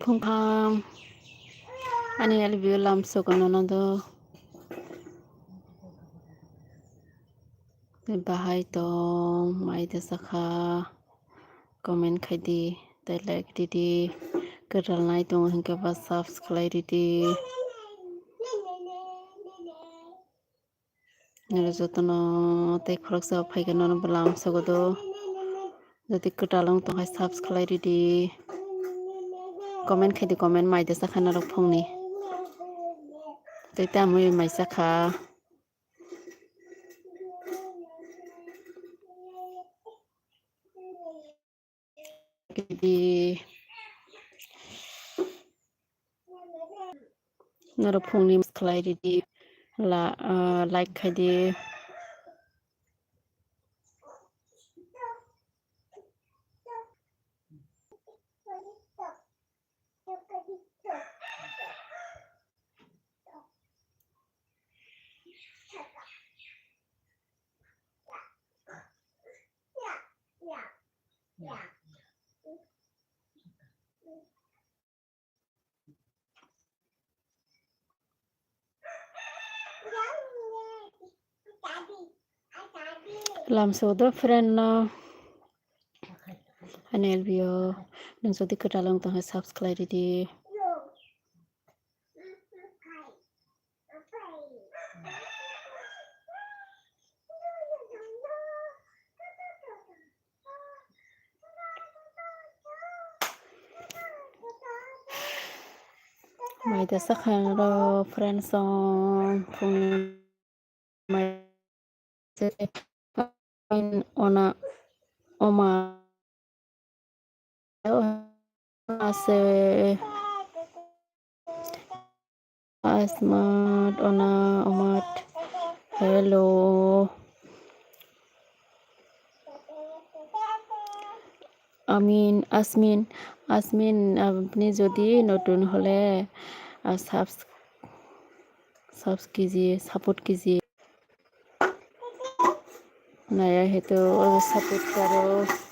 Phungham ani albiyo lam sokonono do bahai to maida sakha comment khaidi tai like didi keral nai tong hingke ba subscribe didi nere jotono tai khorok sa phaigano no lam sogodo jodi ketalong to hai subscribe didi comment khaidi comment maida sakha na rok phongni tai tamui mai sakha didi naro phongni khlai didi la like khaidi lam sodo friend no ani albiyo nang jodi ketalong to hai subscribe didi maida sakha ro friend song phongni mai ona oma ase asmat ona omat hello Asmin আপনি যদি নতুন হলে support कीजिए नया है तो support करो।